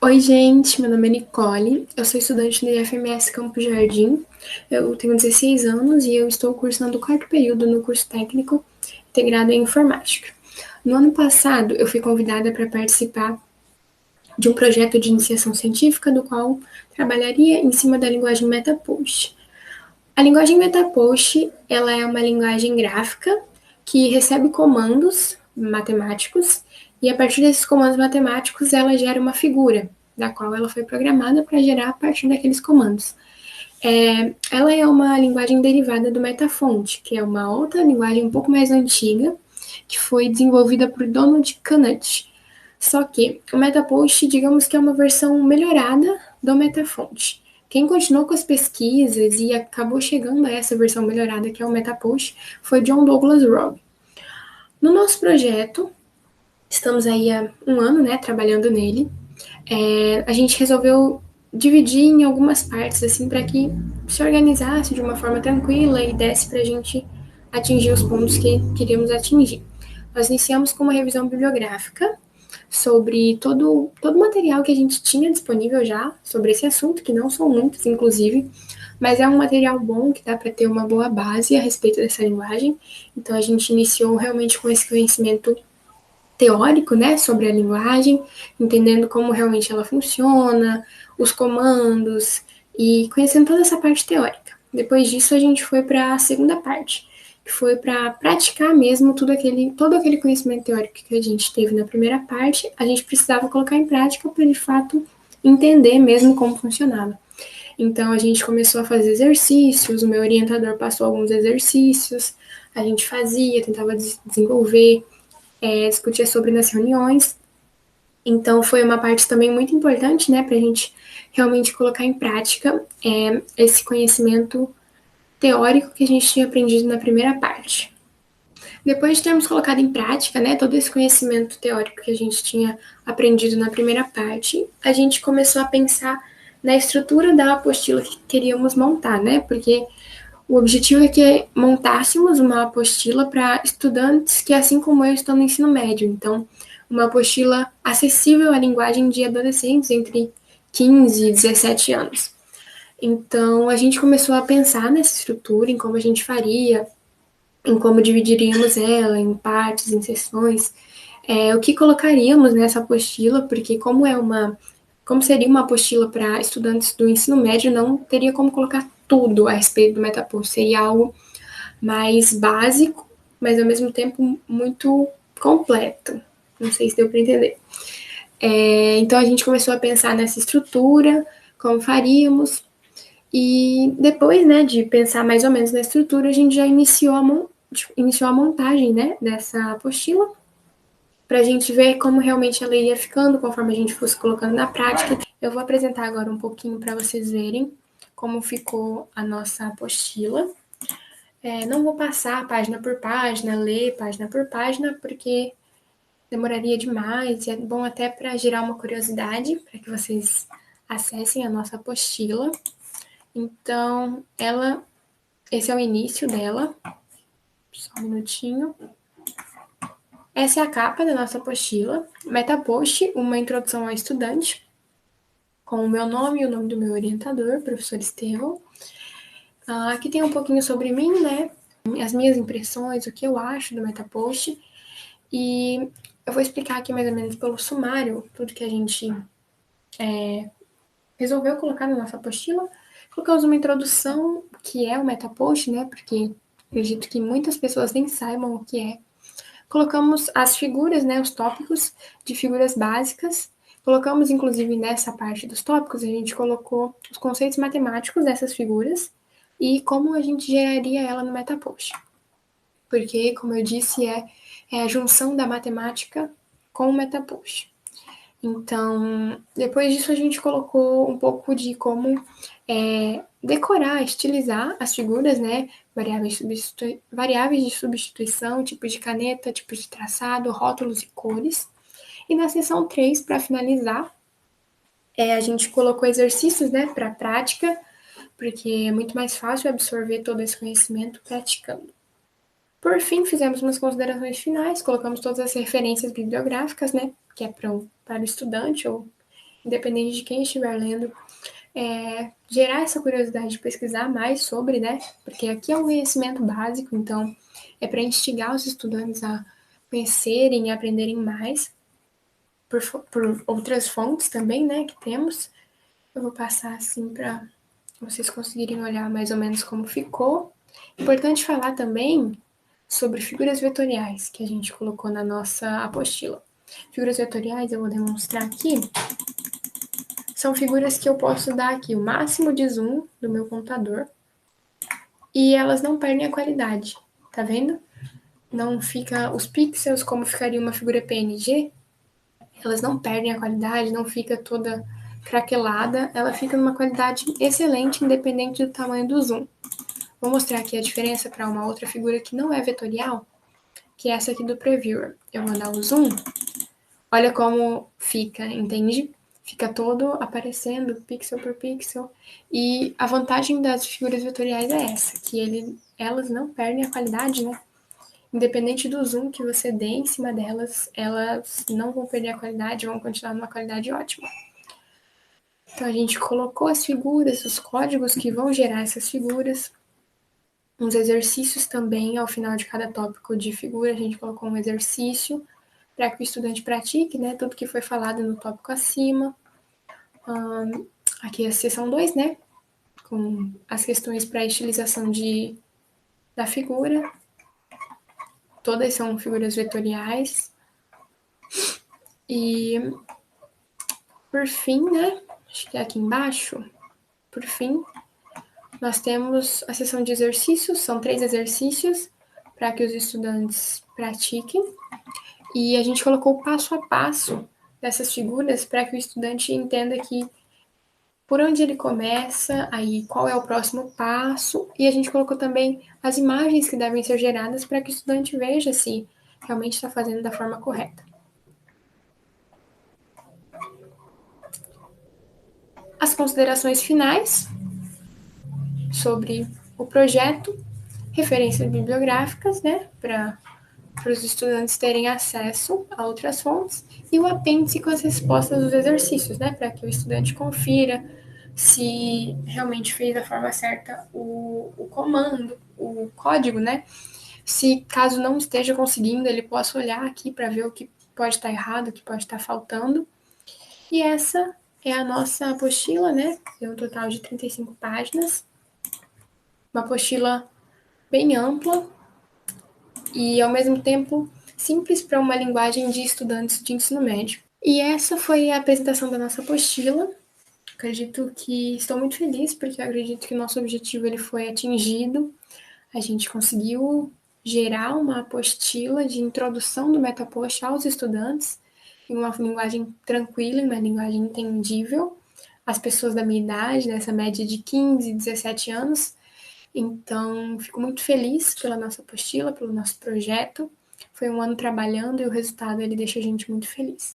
Oi, gente, meu nome é Nicole, eu sou estudante do IFMS Campo Jardim, eu tenho 16 anos e eu estou cursando o quarto período no curso técnico integrado em informática. No ano passado, eu fui convidada para participar de um projeto de iniciação científica, do qual trabalharia em cima da linguagem MetaPost. A linguagem MetaPost, ela é uma linguagem gráfica que recebe comandos matemáticos e a partir desses comandos matemáticos ela gera uma figura, da qual ela foi programada para gerar a partir daqueles comandos. Ela é uma linguagem derivada do Metafont, que é uma outra linguagem um pouco mais antiga, que foi desenvolvida por Donald Knuth. Só que o MetaPost, digamos que é uma versão melhorada do Metafont. Quem continuou com as pesquisas e acabou chegando a essa versão melhorada, que é o MetaPost, foi John Douglas Robb. No nosso projeto, estamos aí há um ano, né, trabalhando nele. A gente resolveu dividir em algumas partes, assim, para que se organizasse de uma forma tranquila e desse para a gente atingir os pontos que queríamos atingir. Nós iniciamos com uma revisão bibliográfica sobre todo o material que a gente tinha disponível já sobre esse assunto, que não são muitos, inclusive, mas é um material bom que dá para ter uma boa base a respeito dessa linguagem. Então a gente iniciou realmente com esse conhecimento teórico, né, sobre a linguagem, entendendo como realmente ela funciona, os comandos e conhecendo toda essa parte teórica. Depois disso, a gente foi para a segunda parte, que foi para praticar mesmo todo aquele conhecimento teórico que a gente teve na primeira parte, a gente precisava colocar em prática para de fato entender mesmo como funcionava. Então a gente começou a fazer exercícios, o meu orientador passou alguns exercícios, a gente fazia, tentava desenvolver, discutia sobre nas reuniões. Então foi uma parte também muito importante, né, para a gente realmente colocar em prática esse conhecimento teórico que a gente tinha aprendido na primeira parte. Depois de termos colocado em prática, né, todo esse conhecimento teórico que a gente tinha aprendido na primeira parte, a gente começou a pensar na estrutura da apostila que queríamos montar, né, porque o objetivo é que montássemos uma apostila para estudantes que, assim como eu, estão no ensino médio. Então, uma apostila acessível à linguagem de adolescentes entre 15 e 17 anos. Então, a gente começou a pensar nessa estrutura, em como a gente faria, em como dividiríamos ela em partes, em seções, o que colocaríamos nessa apostila, porque como seria uma apostila para estudantes do ensino médio, não teria como colocar tudo a respeito do Metapost, seria algo mais básico, mas ao mesmo tempo muito completo. Não sei se deu para entender. Então a gente começou a pensar nessa estrutura, como faríamos, e depois, né, de pensar mais ou menos na estrutura, a gente já iniciou a montagem, né, dessa apostila, para a gente ver como realmente ela ia ficando conforme a gente fosse colocando na prática. Eu vou apresentar agora um pouquinho para vocês verem como ficou a nossa apostila. Não vou passar página por página, ler página por página, porque demoraria demais e é bom até para gerar uma curiosidade, para que vocês acessem a nossa apostila. Então, esse é o início dela. Só um minutinho. Essa é a capa da nossa apostila. Metapost, uma introdução ao estudante, com o meu nome e o nome do meu orientador, professor Estevão. Aqui tem um pouquinho sobre mim, né? As minhas impressões, o que eu acho do Metapost. E eu vou explicar aqui mais ou menos pelo sumário tudo que a gente resolveu colocar na nossa apostila. Colocamos uma introdução, que é o Metapost, né? Porque acredito que muitas pessoas nem saibam o que é. Colocamos as figuras, né? Os tópicos de figuras básicas. Colocamos, inclusive, nessa parte dos tópicos, a gente colocou os conceitos matemáticos dessas figuras e como a gente geraria ela no Metapost. Porque, como eu disse, é a junção da matemática com o Metapost. Então, depois disso a gente colocou um pouco de como decorar, estilizar as figuras, né? Variáveis de substituição, tipo de caneta, tipo de traçado, rótulos e cores. E na seção 3, para finalizar, a gente colocou exercícios, né, para prática, porque é muito mais fácil absorver todo esse conhecimento praticando. Por fim, fizemos umas considerações finais, colocamos todas as referências bibliográficas, né, que é para o estudante ou independente de quem estiver lendo, gerar essa curiosidade de pesquisar mais sobre, né? Porque aqui é um conhecimento básico, então é para instigar os estudantes a conhecerem e aprenderem mais por outras fontes também, né, que temos. Eu vou passar assim para vocês conseguirem olhar mais ou menos como ficou. Importante falar também sobre figuras vetoriais que a gente colocou na nossa apostila. Figuras vetoriais eu vou demonstrar aqui. São figuras que eu posso dar aqui o máximo de zoom do meu computador e elas não perdem a qualidade, tá vendo? Não fica os pixels como ficaria uma figura PNG, elas não perdem a qualidade, não fica toda craquelada, ela fica numa qualidade excelente, independente do tamanho do zoom. Vou mostrar aqui a diferença para uma outra figura que não é vetorial, que é essa aqui do Previewer. Eu vou dar o zoom, olha como fica, entende? Fica todo aparecendo pixel por pixel. E a vantagem das figuras vetoriais é essa, que elas não perdem a qualidade, né? Independente do zoom que você dê em cima delas, elas não vão perder a qualidade, vão continuar numa qualidade ótima. Então a gente colocou as figuras, os códigos que vão gerar essas figuras, uns exercícios também ao final de cada tópico de figura, a gente colocou um exercício para que o estudante pratique, né, tudo que foi falado no tópico acima. Aqui é a seção 2, né, com as questões para estilização da figura. Todas são figuras vetoriais. E, por fim, né, acho que é aqui embaixo, por fim, nós temos a seção de exercícios, são 3 exercícios para que os estudantes pratiquem. E a gente colocou o passo a passo dessas figuras para que o estudante entenda que por onde ele começa, aí qual é o próximo passo, e a gente colocou também as imagens que devem ser geradas para que o estudante veja se realmente está fazendo da forma correta. As considerações finais sobre o projeto, referências bibliográficas, né, para os estudantes terem acesso a outras fontes, e o apêndice com as respostas dos exercícios, né, para que o estudante confira se realmente fez da forma certa o comando, o código, né? Se caso não esteja conseguindo, ele possa olhar aqui para ver o que pode estar errado, o que pode estar faltando. E essa é a nossa apostila, né? Tem um total de 35 páginas. Uma apostila bem ampla e, ao mesmo tempo, simples para uma linguagem de estudantes de ensino médio. E essa foi a apresentação da nossa apostila. Acredito que estou muito feliz, porque eu acredito que o nosso objetivo ele foi atingido. A gente conseguiu gerar uma apostila de introdução do MetaPost aos estudantes, em uma linguagem tranquila, em uma linguagem entendível, às pessoas da minha idade, nessa média de 15, 17 anos. Então, fico muito feliz pela nossa apostila, pelo nosso projeto. Foi um ano trabalhando e o resultado ele deixa a gente muito feliz.